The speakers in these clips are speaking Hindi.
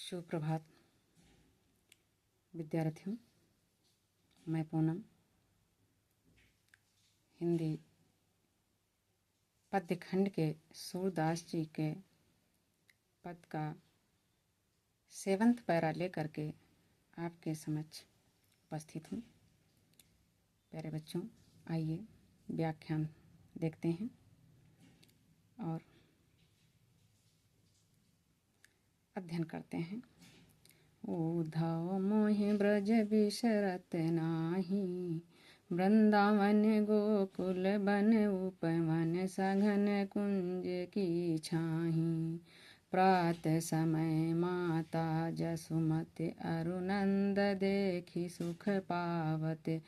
सुप्रभात विद्यार्थियों, मैं पूनम हिंदी पद्य खंड के सूरदास जी के पद का 7वां पैरा लेकर के आपके समक्ष उपस्थित हूँ। प्यारे बच्चों, आइए व्याख्यान देखते हैं और अध्ययन करते हैं। उद्धव मोहि ब्रज बिसरत नाही, वृंदावन गोकुल बन उपवन सघन कुंज की छाही। प्रात समय माता जसुमति अरुनंद देखी सुख पावत,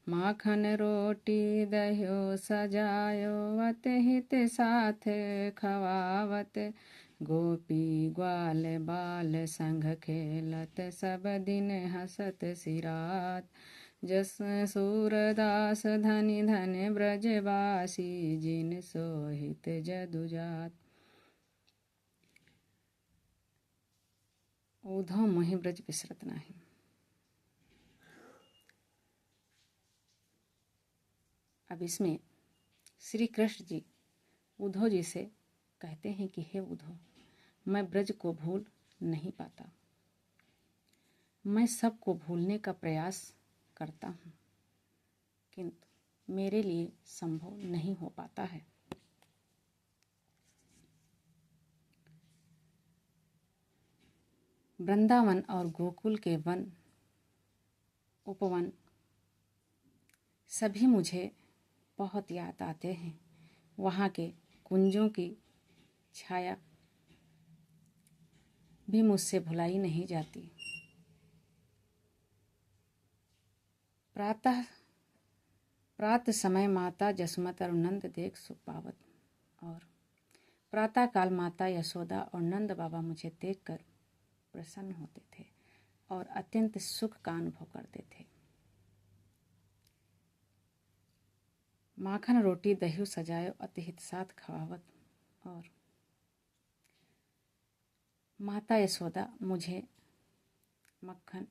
माखन रोटी दह्यो सजायो अत हित साथ खवावत। गोपी ग्वाल बाल संग खेलत, सब दिन हसत सिरात। जस सूरदास धनि धन ब्रजवासी, जिन सोहित जदुजात। उद्धव मोहि ब्रज बिसरत नाही। अब इसमें श्री कृष्ण जी उद्धव जी से कहते हैं कि हे उद्धव, मैं ब्रज को भूल नहीं पाता। मैं सबको भूलने का प्रयास करता हूँ, किंतु मेरे लिए संभव नहीं हो पाता है। वृंदावन और गोकुल के वन उपवन सभी मुझे बहुत याद आते हैं। वहाँ के कुंजों की छाया भी मुझसे भुलाई नहीं जाती। प्रातः समय माता जसुमति और नंद देख सुख पावत, और प्रातः काल माता यशोदा और नंद बाबा मुझे देखकर प्रसन्न होते थे और अत्यंत सुख का अनुभव करते थे। माखन रोटी दह्यु सजायो अति हित साथ खवावत, और माता यशोदा मुझे मक्खन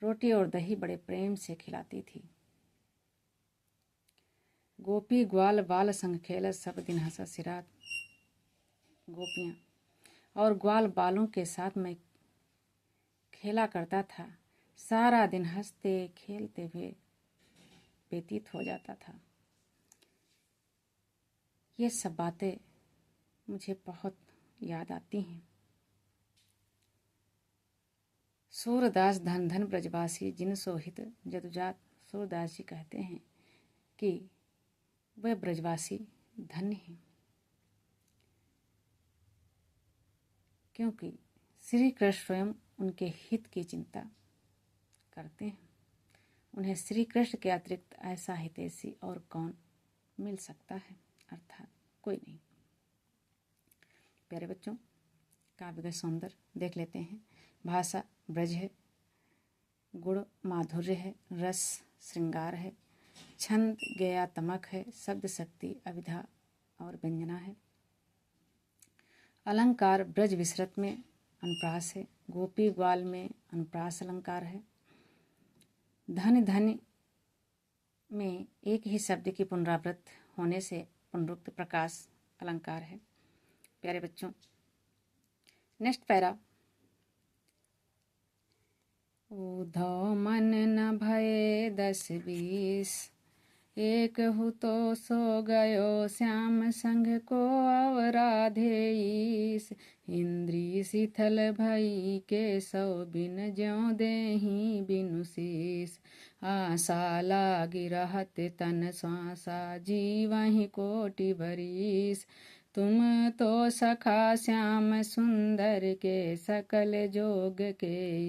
रोटी और दही बड़े प्रेम से खिलाती थी। गोपी ग्वाल बाल संग खेलत, सब दिन हंसत सिरात। गोपियाँ और ग्वाल बालों के साथ मैं खेला करता था। सारा दिन हंसते खेलते हुए व्यतीत हो जाता था। ये सब बातें मुझे बहुत याद आती हैं। सूरदास धन धन ब्रजवासी, जिन सोहित जदुजात। सूरदास जी कहते हैं कि वह ब्रजवासी धन्य हैं, क्योंकि श्री कृष्ण स्वयं उनके हित की चिंता करते हैं। उन्हें श्री कृष्ण के अतिरिक्त ऐसा हितैषी और कौन मिल सकता है, अर्थात कोई नहीं। प्यारे बच्चों, काव्य का सौंदर्य देख लेते हैं। भाषा ब्रज है, गुण माधुर्य है, रस श्रृंगार है, छंद गेयात्मक है, शब्द शक्ति अभिधा और व्यंजना है। अलंकार ब्रज विसरत में अनुप्रास है, गोपी ग्वाल में अनुप्रास अलंकार है। धन धन में एक ही शब्द की पुनरावृत्त होने से पुनरुक्त प्रकाश अलंकार है। प्यारे बच्चों, नेक्स्ट पैरा। उद्धव मन न भये 10-20, एक हु तो सो गयो श्याम संग को अवराधेईस। इंद्री शिथल भई के सौ बिन ज्यों देही बिनु शीस। आशा लागी रहत तन श्वासा, जीवहि कोटि बरीस। तुम तो सखा श्याम सुंदर के, सकल जोग के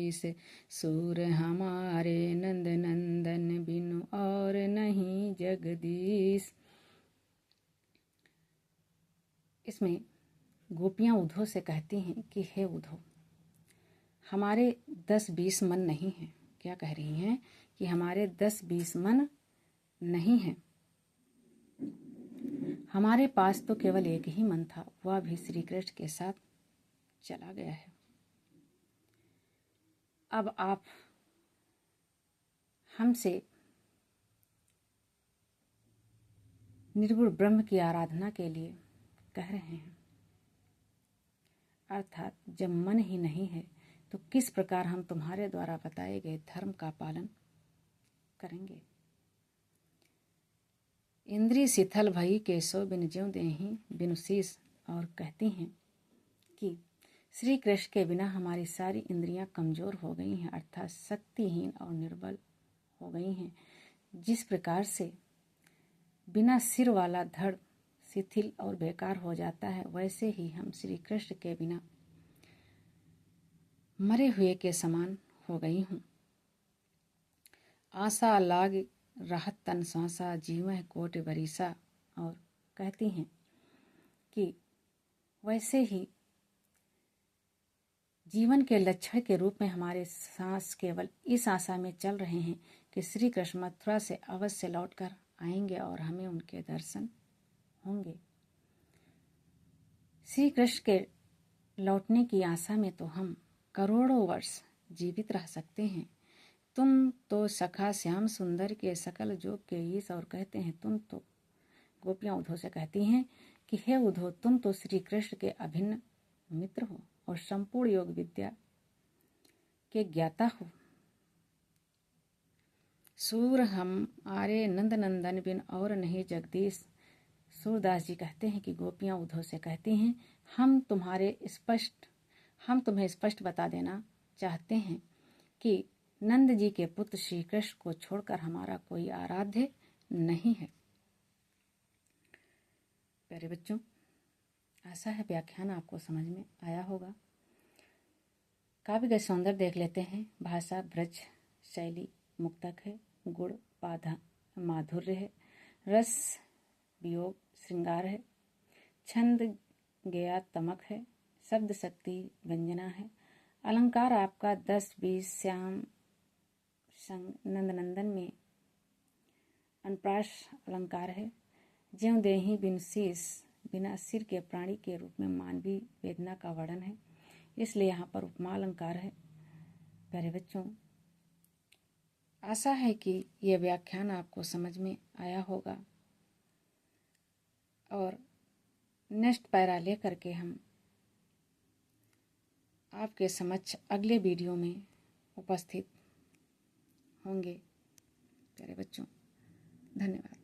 ईस। सूर हमारे नंद नंदन, बिनु और नहीं जगदीश। इसमें गोपियाँ उद्धव से कहती हैं कि हे उद्धव, हमारे 10-20 मन नहीं हैं। क्या कह रही हैं? कि हमारे 10-20 मन नहीं हैं। हमारे पास तो केवल एक ही मन था, वह भी श्री कृष्ण के साथ चला गया है। अब आप हमसे निर्गुण ब्रह्म की आराधना के लिए कह रहे हैं, अर्थात जब मन ही नहीं है तो किस प्रकार हम तुम्हारे द्वारा बताए गए धर्म का पालन करेंगे। इंद्रिय शिथिल भई केशव बिन ज्यों देहि बिनु शीस। और कहती हैं कि श्री कृष्ण के बिना हमारी सारी इंद्रियां कमजोर हो गई हैं, अर्थात शक्तिहीन और निर्बल हो गई हैं। जिस प्रकार से बिना सिर वाला धड़ शिथिल और बेकार हो जाता है, वैसे ही हम श्री कृष्ण के बिना मरे हुए के समान हो गई हूँ। आशा लाग रहत तन सांसा जीवह कोट बरीसा। और कहती हैं कि वैसे ही जीवन के लक्षण के रूप में हमारे सांस केवल इस आशा में चल रहे हैं कि श्री कृष्ण मथुरा से अवश्य लौटकर आएंगे और हमें उनके दर्शन होंगे। श्री कृष्ण के लौटने की आशा में तो हम करोड़ों वर्ष जीवित रह सकते हैं। तुम तो सखा श्याम सुंदर के सकल जोग के ईश। और कहते हैं तुम तो, गोपियां उद्धव से कहती हैं कि हे उद्धव, तुम तो श्री कृष्ण के अभिन्न मित्र हो और संपूर्ण योग विद्या के ज्ञाता हो। सूर हम आरे नंद नंदन बिन और नहीं जगदीश। सूरदास जी कहते हैं कि गोपियां उद्धव से कहती हैं, हम तुम्हें स्पष्ट बता देना चाहते हैं कि नंद जी के पुत्र श्री कृष्ण को छोड़कर हमारा कोई आराध्य नहीं है। प्यारे बच्चों, आशा है व्याख्यान आपको समझ में आया होगा। काव्य का सौंदर्य देख लेते हैं। भाषा ब्रज शैली मुक्तक है, गुण बाधा माधुर्य है, रस वियोग श्रृंगार है, छंद गया तमक है, शब्द शक्ति व्यंजना है, अलंकार आपका 10-20 श्याम संग नंदनंदन में अनप्राश अलंकार है। ज्यों देहि बिन शीस, बिना सिर के प्राणी के रूप में मानवीय वेदना का वर्णन है, इसलिए यहाँ पर उपमा अलंकार है। प्यारे बच्चों, आशा है कि यह व्याख्यान आपको समझ में आया होगा और नेक्स्ट पैरा लेकर के हम आपके समक्ष अगले वीडियो में उपस्थित होंगे। प्यारे बच्चों, धन्यवाद।